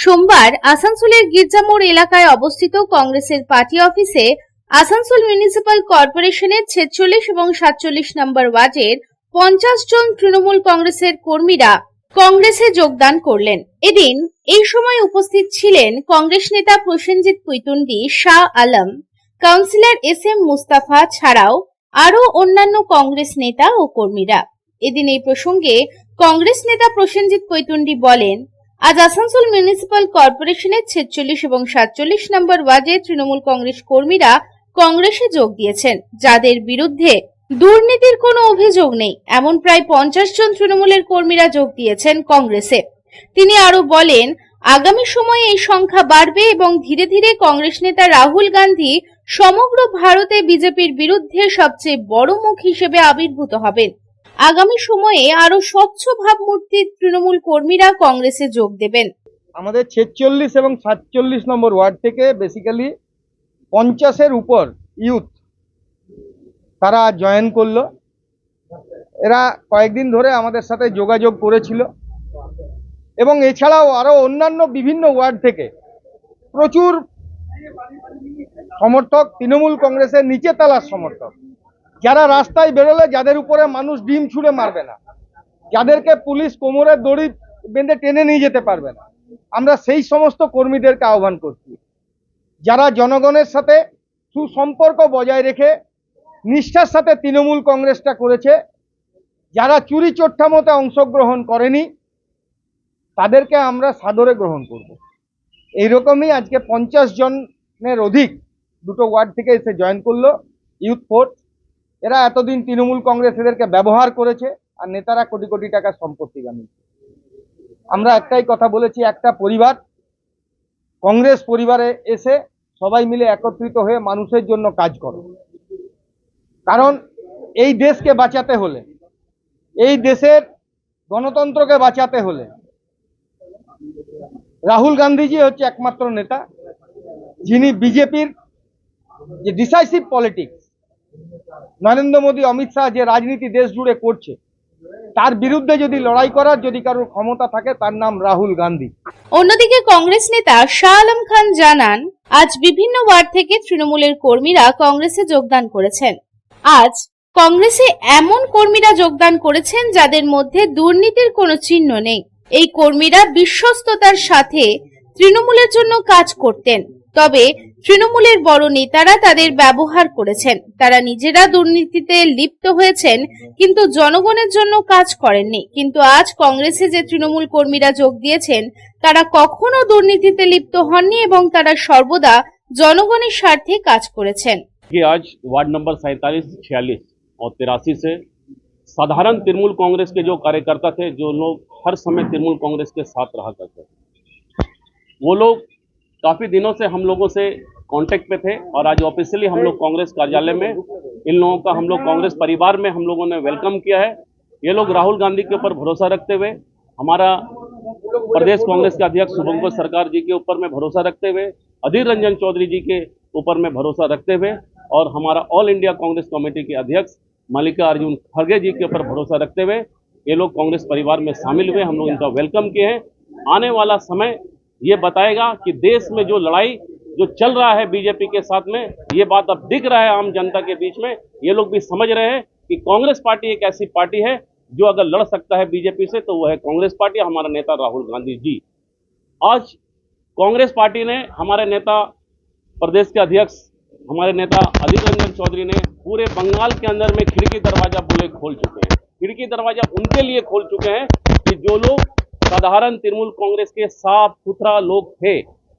সোমবার আসানসোলের গির্জামোড় এলাকায় অবস্থিত কংগ্রেসের পার্টি অফিসে আসানসোল মিউনিসিপাল কর্পোরেশনের 46 এবং 47 নম্বর ওয়ার্ডের 50 জন তৃণমূল কংগ্রেসের কর্মীরা কংগ্রেসে যোগদান করলেন। এদিন এই সময় উপস্থিত ছিলেন কংগ্রেস নেতা প্রসেনজিৎ পুইতুন্ডি, শাহ আলম, কাউন্সিলর এস.এম. মুস্তাফা ছাড়াও আরো অন্যান্য কংগ্রেস নেতা ও কর্মীরা। এদিন এই প্রসঙ্গে কংগ্রেস নেতা প্রসেনজিৎ পুইতুন্ডি বলেন, আজ আসানসোল মিউনিসিপাল কর্পোরেশনের 46 এবং 47 নম্বর ওয়ার্ডে তৃণমূল কংগ্রেস কর্মীরা কংগ্রেসে যোগ দিয়েছেন, যাদের বিরুদ্ধে দুর্নীতির কোনো অভিযোগ নেই। এমন প্রায় 50 জন তৃণমূলের কর্মীরা যোগ দিয়েছেন কংগ্রেসে। তিনি আরো বলেন, আগামী সময়ে এই সংখ্যা বাড়বে এবং ধীরে ধীরে কংগ্রেস নেতা রাহুল গান্ধী সমগ্র ভারতে বিজেপির বিরুদ্ধে সবচেয়ে বড় মুখ হিসেবে আবির্ভূত হবেন। আগামী সময়ে আরো স্বচ্ছ ভাবমূর্তির তৃণমূল কর্মীরা কংগ্রেসে যোগ দেবেন। আমাদের 46 এবং 47 নম্বর ওয়ার্ড থেকে বেসিক্যালি 50-এর উপর ইউথ তারা জয়েন করলো। এরা কয়েকদিন ধরে আমাদের সাথে যোগাযোগ করেছিল এবং এছাড়াও আরো অন্যান্য বিভিন্ন ওয়ার্ড থেকে প্রচুর সমর্থক, তৃণমূল কংগ্রেসের নিচে তলার সমর্থক, যারা রাস্তায় বেরোলে যাদের উপরে মানুষ ডিম ছুঁড়ে মারবে না, যাদেরকে পুলিশ কোমরের দড়ি বেঁধে টেনে নিয়ে যেতে পারবে না, আমরা সেই সমস্ত কর্মীদেরকে আহ্বান করছি, যারা জনগণের সাথে সুসম্পর্ক বজায় রেখে নিষ্ঠার সাথে তৃণমূল কংগ্রেসটা করেছে, যারা চুরি চোট্টামতে অংশগ্রহণ করেনি, তাদেরকে আমরা সাদরে গ্রহণ করব। এইরকমই আজকে 50 জনের অধিক দুটো ওয়ার্ড থেকে এসে জয়েন করলো ইউথ ফোর্স। এরা এতদিন তৃণমূল কংগ্রেস এদেরকে ব্যবহার করেছে আর নেতারা কোটি কোটি টাকা সম্পত্তি বানিয়েছে। আমরা একটাই কথা বলেছি, একটা পরিবার, কংগ্রেস পরিবারে এসে সবাই মিলে একত্রিত হয়ে মানুষের জন্য কাজ করো। কারণ এই দেশকে বাঁচাতে হলে, এই দেশের গণতন্ত্রকে বাঁচাতে হলে রাহুল গান্ধীজি হচ্ছে একমাত্র নেতা, যিনি বিজেপির যে ডিসাইসিভ পলিটিক্স, নরেন্দ্র মোদী, অমিত শাহ যে রাজনীতি দেশ জুড়ে করছে, তার বিরুদ্ধে যদি লড়াই করার যদি কারোর ক্ষমতা থাকে, তার নাম রাহুল গান্ধী। অন্যদিকে কংগ্রেস নেতা শাহ আলম খান জানান, আজ বিভিন্ন ওয়ার্ড থেকে তৃণমূলের কর্মীরা কংগ্রেসে যোগদান করেছেন। আজ কংগ্রেসে এমন কর্মীরা যোগদান করেছেন যাদের মধ্যে দুর্নীতির কোনো চিহ্ন নেই। এই কর্মীরা বিশ্বস্ততার সাথে তৃণমূলের জন্য কাজ করতেন, তবে তৃণমূলের বড় নেতারা তাদের ব্যবহার করেছেন। তারা নিজেরা দুর্নীতিতে লিপ্ত হয়েছেন, কিন্তু জনগণের জন্য কাজ করেননি। কিন্তু আজ কংগ্রেসে যে তৃণমূল কর্মীরা যোগ দিয়েছেন, তারা কখনো দুর্নীতিতে লিপ্ত হননি এবং তারা সর্বদা জনগণের স্বার্থে কাজ করেছেন। आज वार्ड नंबर 47, 46 और 83 से साधारण तृणमूल कांग्रेस के जो कार्यकर्ता थे, जो लोग हर समय तृणमूल कांग्रेस के साथ रहा करते थे, वो लोग काफ़ी दिनों से हम लोगों से कांटेक्ट पे थे और आज ऑफिशियली हम लोग कांग्रेस कार्यालय में इन लोगों का, हम लोग कांग्रेस परिवार में हम लोगों ने वेलकम किया है। ये लोग राहुल गांधी के ऊपर भरोसा रखते हुए, हमारा प्रदेश कांग्रेस के अध्यक्ष शुभंकर सरकार जी के ऊपर में भरोसा रखते हुए, अधीर रंजन चौधरी जी के ऊपर में भरोसा रखते हुए और हमारा ऑल इंडिया कांग्रेस कमेटी के अध्यक्ष मल्लिका अर्जुन खड़गे जी के ऊपर भरोसा रखते हुए ये लोग कांग्रेस परिवार में शामिल हुए। हम लोग इनका वेलकम किए हैं। आने वाला समय ये बताएगा कि देश में जो लड़ाई जो चल रहा है बीजेपी के साथ में, ये बात अब दिख रहा है आम जनता के बीच में। ये लोग भी समझ रहे हैं कि कांग्रेस पार्टी एक ऐसी पार्टी है जो अगर लड़ सकता है बीजेपी से तो वो है कांग्रेस पार्टी, हमारा नेता राहुल गांधी जी। आज कांग्रेस पार्टी ने, हमारे नेता प्रदेश के अध्यक्ष हमारे नेता अधीर रंजन चौधरी ने पूरे बंगाल के अंदर में खिड़की दरवाजा बोले खोल चुके हैं। खिड़की दरवाजा उनके लिए खोल चुके हैं कि जो लोग साधारण तृणमूल कांग्रेस के साफ सुथरा लोग थे,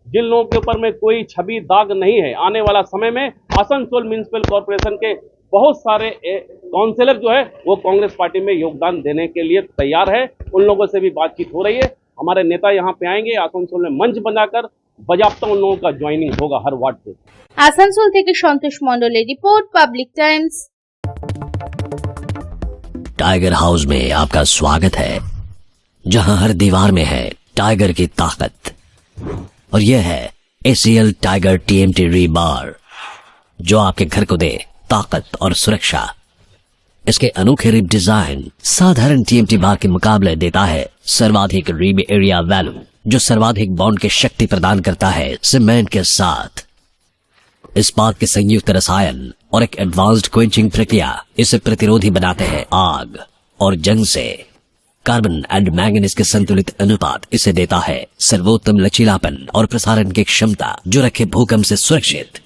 जिन लोगों के ऊपर में कोई छवि दाग नहीं है, आने वाला समय में आसनसोल म्युनिसिपल कॉर्पोरेशन के बहुत सारे काउंसिलर जो है वो कांग्रेस पार्टी में योगदान देने के लिए तैयार है। उन लोगों से भी बातचीत हो रही है। हमारे नेता यहाँ पे आएंगे, आसनसोल में मंच बनाकर बजाबता उन लोगों का ज्वाइनिंग होगा हर वार्ड से। आसनसोल থেকে সন্তোষ মণ্ডলের report, public Times. Tiger house में आपका स्वागत है, जहां हर दीवार में है टाइगर की ताकत, और यह है ACL टाइगर TMT रीबार, जो आपके घर को दे ताकत और सुरक्षा। इसके अनोखे रिब डिजाइन साधारण टीएमटी बार के मुकाबले देता है सर्वाधिक रिब एरिया वैल्यू, जो सर्वाधिक बॉन्ड की शक्ति प्रदान करता है सीमेंट के साथ। इस्पात के संयुक्त रसायन और एक एडवांस्ड क्वेंचिंग प्रक्रिया इसे प्रतिरोधी बनाते हैं आग और जंग से। कार्बन एंड मैंगनीज के संतुलित अनुपात इसे देता है सर्वोत्तम लचीलापन और प्रसारण की क्षमता, जो रखे भूकंप से सुरक्षित।